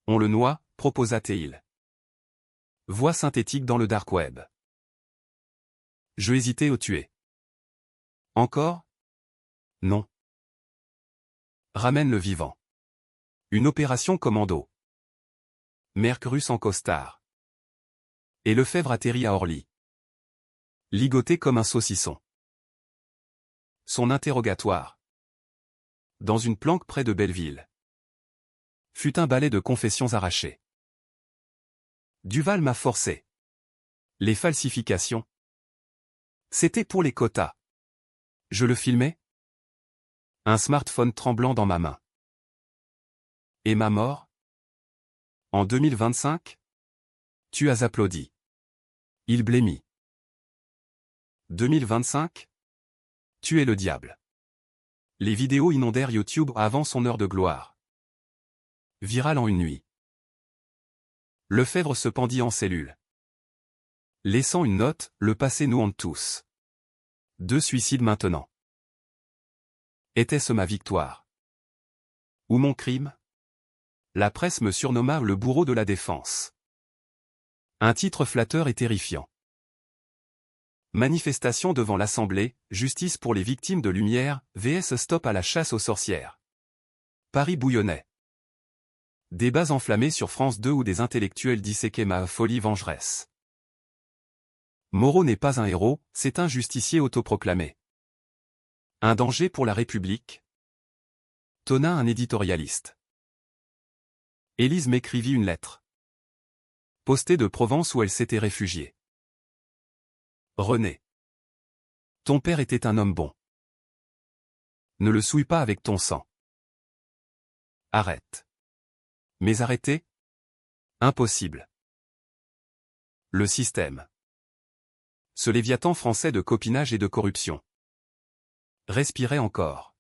On le noie, proposa-t-il. Voix synthétique dans le dark web. Je hésitais au tuer. Encore? Non. Ramène le vivant. Une opération commando. Merc russe en costard. Et Lefebvre atterrit à Orly. Ligoté comme un saucisson. Son interrogatoire. Dans une planque près de Belleville. Fut un balai de confessions arrachées. Duval m'a forcé. Les falsifications. C'était pour les quotas. Je le filmais. Un smartphone tremblant dans ma main. Et ma mort? En 2025? Tu as applaudi. Il blêmit. 2025? Tu es le diable. Les vidéos inondèrent YouTube avant son heure de gloire. Viral en une nuit. Lefebvre se pendit en cellule. Laissant une note, le passé nous hante tous. 2 suicides maintenant. Était-ce ma victoire? Ou mon crime? La presse me surnomma le bourreau de la défense. Un titre flatteur et terrifiant. Manifestation devant l'Assemblée, justice pour les victimes de Lumière, vs stop à la chasse aux sorcières. Paris bouillonnait. Débats enflammés sur France 2 où des intellectuels disséquaient ma folie vengeresse. Moreau n'est pas un héros, c'est un justicier autoproclamé. Un danger pour la République? Tonna un éditorialiste. Élise m'écrivit une lettre. Postée de Provence où elle s'était réfugiée. René. Ton père était un homme bon. Ne le souille pas avec ton sang. Arrête. Mais arrêter? Impossible. Le système. Ce léviathan français de copinage et de corruption. Respirait encore.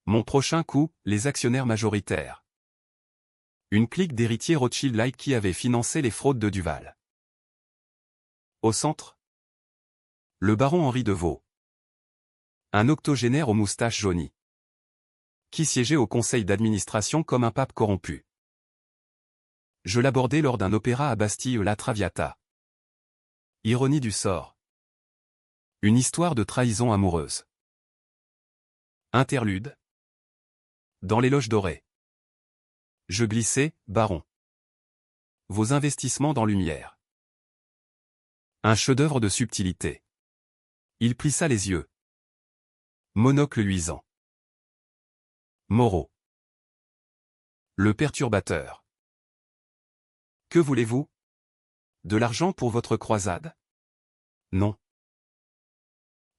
Mon prochain coup, les actionnaires majoritaires. Une clique d'héritiers Rothschild-like qui avait financé les fraudes de Duval. Au centre, le baron Henri de Vaux. Un octogénaire aux moustaches jaunies. Qui siégeait au conseil d'administration comme un pape corrompu. Je l'abordai lors d'un opéra à Bastille La Traviata. Ironie du sort. Une histoire de trahison amoureuse. Interlude. Dans les loges dorées. Je glissais, baron. Vos investissements dans Lumière. Un chef-d'œuvre de subtilité. Il plissa les yeux. Monocle luisant. Moreau. Le perturbateur. Que voulez-vous? De l'argent pour votre croisade? Non.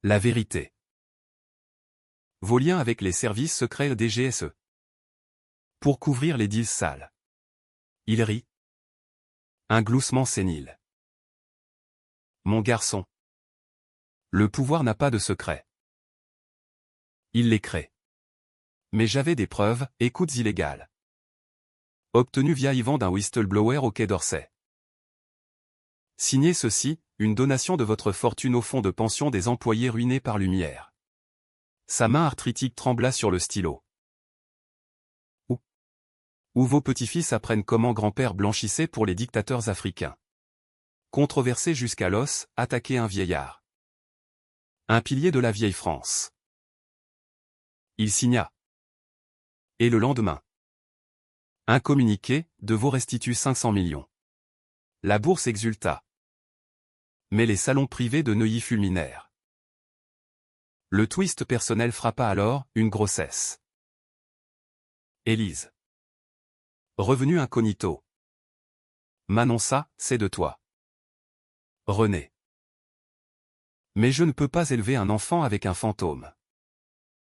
La vérité. Vos liens avec les services secrets DGSE. Pour couvrir les deals sales. Il rit. Un gloussement sénile. Mon garçon. Le pouvoir n'a pas de secret. Il les crée. Mais j'avais des preuves, écoutes illégales. Obtenues via Yvan d'un whistleblower au Quai d'Orsay. Signez ceci, une donation de votre fortune au fonds de pension des employés ruinés par Lumière. Sa main arthritique trembla sur le stylo. Où vos petits-fils apprennent comment grand-père blanchissait pour les dictateurs africains. Controversé jusqu'à l'os, attaquer un vieillard. Un pilier de la vieille France. Il signa. Et le lendemain. Un communiqué, de vos restitue 500 millions. La bourse exulta. Mais les salons privés de Neuilly fulminèrent. Le twist personnel frappa alors, une grossesse. Élise. Revenu incognito. Manon, ça, c'est de toi. René. Mais je ne peux pas élever un enfant avec un fantôme.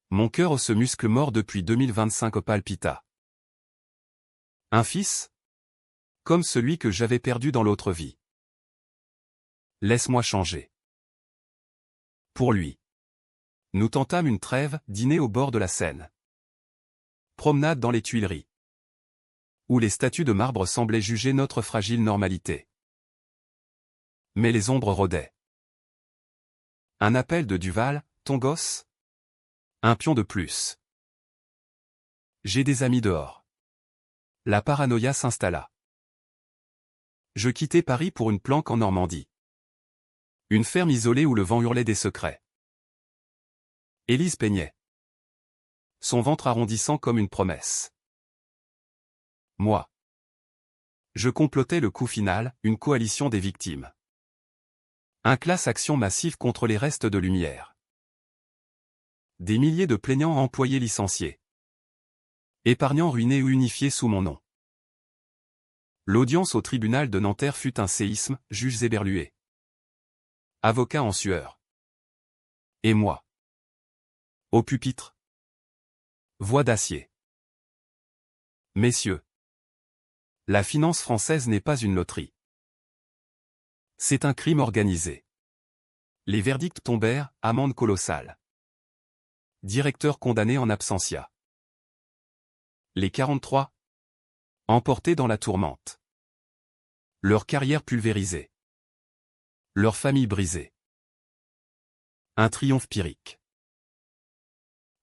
Mon cœur ce muscle mort depuis 2025 palpita. Un fils? Comme celui que j'avais perdu dans l'autre vie. Laisse-moi changer. Pour lui. Nous tentâmes une trêve, dîner au bord de la Seine. Promenade dans les Tuileries. Où les statues de marbre semblaient juger notre fragile normalité. Mais les ombres rôdaient. Un appel de Duval, ton gosse? Un pion de plus. J'ai des amis dehors. La paranoïa s'installa. Je quittai Paris pour une planque en Normandie. Une ferme isolée où le vent hurlait des secrets. Élise peignait. Son ventre arrondissant comme une promesse. Moi. Je complotais le coup final, une coalition des victimes. Un class-action massif contre les restes de Lumière. Des milliers de plaignants employés licenciés. Épargnants ruinés ou unifiés sous mon nom. L'audience au tribunal de Nanterre fut un séisme, juges éberlués. Avocats en sueur. Et moi. Au pupitre. Voix d'acier. Messieurs. La finance française n'est pas une loterie. C'est un crime organisé. Les verdicts tombèrent, amende colossale. Directeur condamné en absentia. Les 43. Emportés dans la tourmente. Leur carrière pulvérisée. Leur famille brisée. Un triomphe pyrrhique.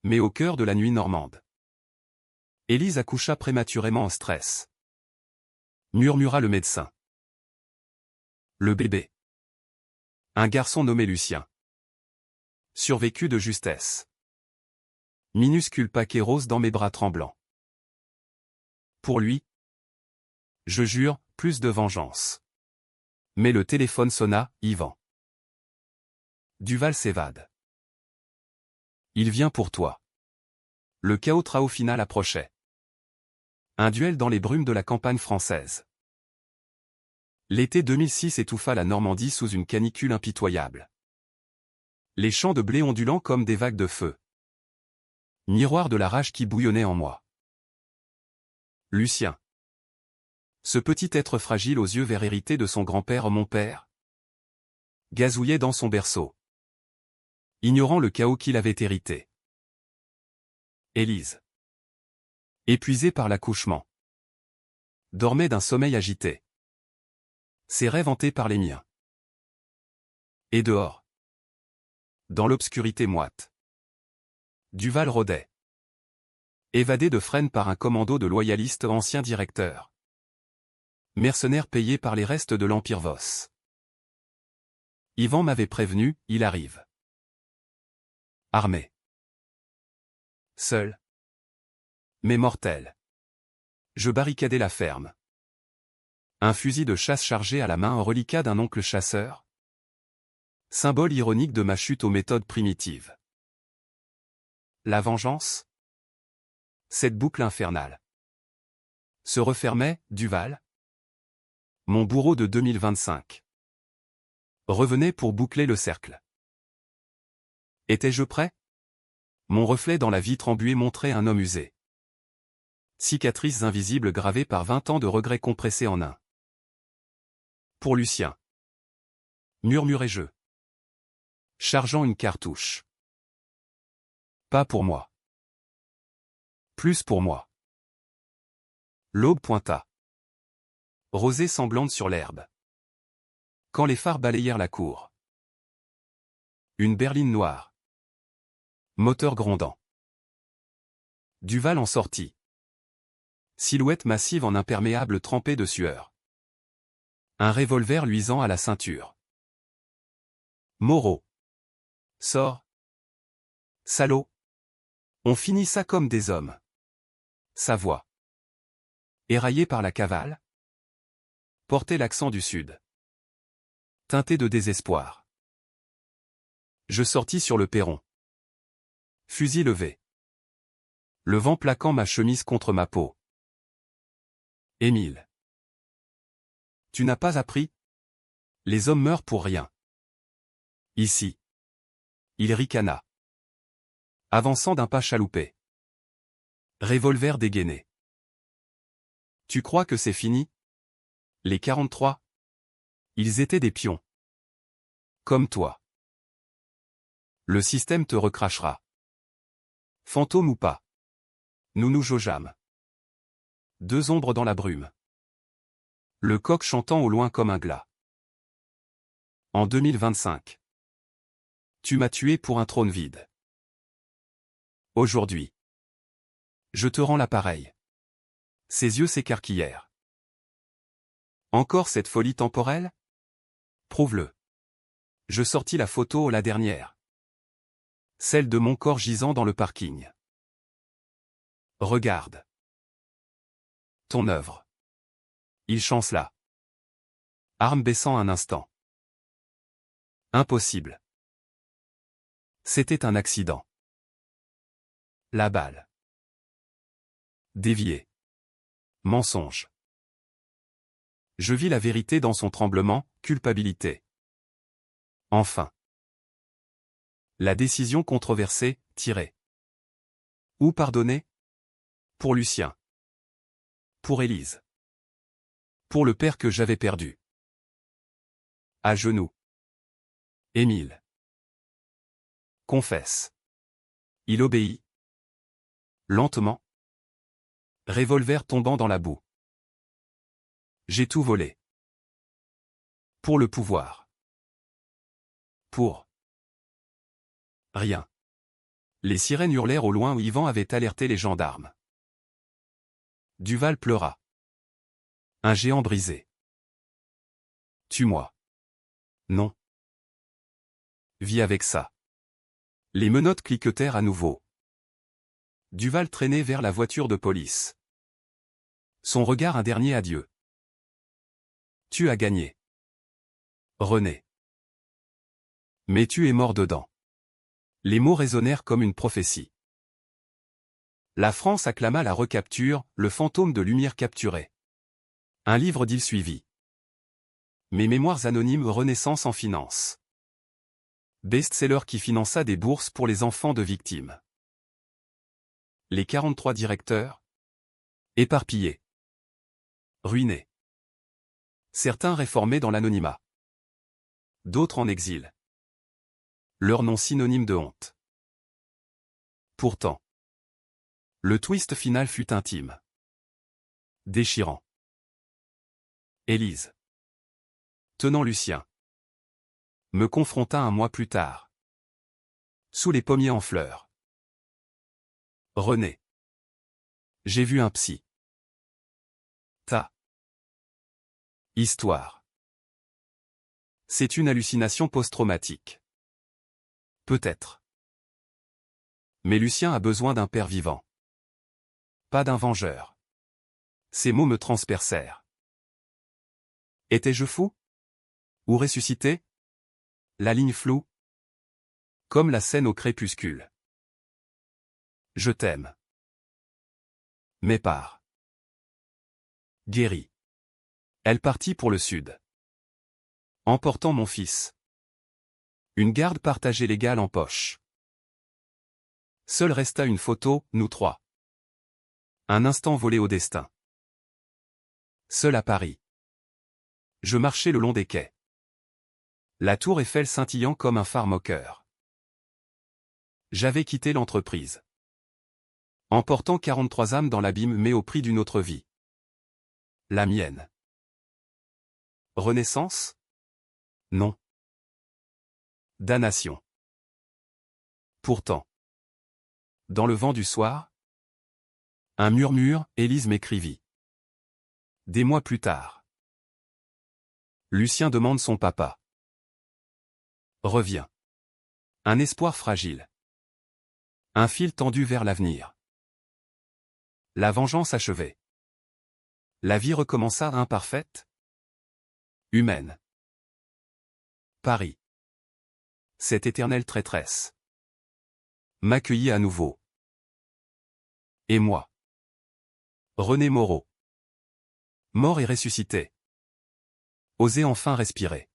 Mais au cœur de la nuit normande. Élise accoucha prématurément en stress. Murmura le médecin. Le bébé. Un garçon nommé Lucien. Survécu de justesse. Minuscule paquet rose dans mes bras tremblants. Pour lui. Je jure, plus de vengeance. Mais le téléphone sonna, Yvan. Duval s'évade. Il vient pour toi. Le chaos trao final approchait. Un duel dans les brumes de la campagne française. L'été 2006 étouffa la Normandie sous une canicule impitoyable. Les champs de blé ondulants comme des vagues de feu. Miroir de la rage qui bouillonnait en moi. Lucien. Ce petit être fragile aux yeux verts hérités de son grand-père mon père. Gazouillait dans son berceau. Ignorant le chaos qu'il avait hérité. Élise. Épuisée par l'accouchement. Dormait d'un sommeil agité. Ses rêves hantés par les miens. Et dehors. Dans l'obscurité moite. Duval rôdait. Évadé de Fresnes par un commando de loyalistes anciens directeurs. Mercenaires payés par les restes de l'Empire Voss. Yvan m'avait prévenu, il arrive. Armé. Seul. Mais mortel. Je barricadai la ferme. Un fusil de chasse chargé à la main, un reliquat d'un oncle chasseur. Symbole ironique de ma chute aux méthodes primitives. La vengeance? Cette boucle infernale se refermait, Duval? Mon bourreau de 2025 revenait pour boucler le cercle. Étais-je prêt? Mon reflet dans la vitre embuée montrait un homme usé. Cicatrices invisibles gravées par 20 ans de regrets compressés en un. Pour Lucien. Murmurai-je, chargeant une cartouche. Pas pour moi. Plus pour moi. L'aube pointa. Rosée semblante sur l'herbe. Quand les phares balayèrent la cour. Une berline noire. Moteur grondant. Duval en sortit. Silhouette massive en imperméable trempée de sueur. Un revolver luisant à la ceinture. Moreau. Sors. Salaud. On finit ça comme des hommes. Sa voix. Éraillée par la cavale. Portait l'accent du sud. Teinté de désespoir. Je sortis sur le perron. Fusil levé. Le vent plaquant ma chemise contre ma peau. Émile. Tu n'as pas appris? Les hommes meurent pour rien. Ici. Il ricana. Avançant d'un pas chaloupé. Revolver dégainé. Tu crois que c'est fini? Les 43? Ils étaient des pions. Comme toi. Le système te recrachera. Fantôme ou pas. Nous nous jaugeâmes. Deux ombres dans la brume. Le coq chantant au loin comme un glas. En 2025. Tu m'as tué pour un trône vide. Aujourd'hui. Je te rends l'appareil. Ses yeux s'écarquillèrent. Encore cette folie temporelle? Prouve-le. Je sortis la photo, la dernière. Celle de mon corps gisant dans le parking. Regarde. Ton œuvre. Il chancela. Arme baissant un instant. Impossible. C'était un accident. La balle. Dévié. Mensonge. Je vis la vérité dans son tremblement, culpabilité. Enfin. La décision controversée, tirée. Où pardonner? Pour Lucien. Pour Élise. Pour le père que j'avais perdu. À genoux. Émile. Confesse. Il obéit. Lentement. Revolver tombant dans la boue. J'ai tout volé. Pour le pouvoir. Pour. Rien. Les sirènes hurlèrent au loin où Yvan avait alerté les gendarmes. Duval pleura. Un géant brisé. Tue-moi. Non. Vis avec ça. Les menottes cliquetèrent à nouveau. Duval traînait vers la voiture de police. Son regard un dernier adieu. Tu as gagné. René. Mais tu es mort dedans. Les mots résonnèrent comme une prophétie. La France acclama la recapture, le fantôme de lumière capturé. Un livre d'île suivi. Mes mémoires anonymes Renaissance en finance. Best-seller qui finança des bourses pour les enfants de victimes. Les 43 directeurs. Éparpillés. Ruinés. Certains réformés dans l'anonymat. D'autres en exil. Leur nom synonyme de honte. Pourtant. Le twist final fut intime. Déchirant. Élise. Tenant Lucien. Me confronta un mois plus tard. Sous les pommiers en fleurs. René. J'ai vu un psy. Ta. Histoire. C'est une hallucination post-traumatique. Peut-être. Mais Lucien a besoin d'un père vivant. Pas d'un vengeur. Ces mots me transpercèrent. Étais-je fou? Ou ressuscité? La ligne floue. Comme la scène au crépuscule. Je t'aime. Mais pars. Guérie. Elle partit pour le sud. Emportant mon fils. Une garde partagée légale en poche. Seul resta une photo, nous trois. Un instant volé au destin. Seul à Paris. Je marchais le long des quais. La tour Eiffel scintillant comme un phare moqueur. J'avais quitté l'entreprise. Emportant 43 âmes dans l'abîme mais au prix d'une autre vie. La mienne. Renaissance? Non. Damnation. Pourtant. Dans le vent du soir? Un murmure, Élise m'écrivit. Des mois plus tard. Lucien demande son papa. Reviens. Un espoir fragile. Un fil tendu vers l'avenir. La vengeance achevée. La vie recommença imparfaite. Humaine. Paris. Cette éternelle traîtresse. M'accueillit à nouveau. Et moi. René Moreau. Mort et ressuscité. Oser enfin respirer.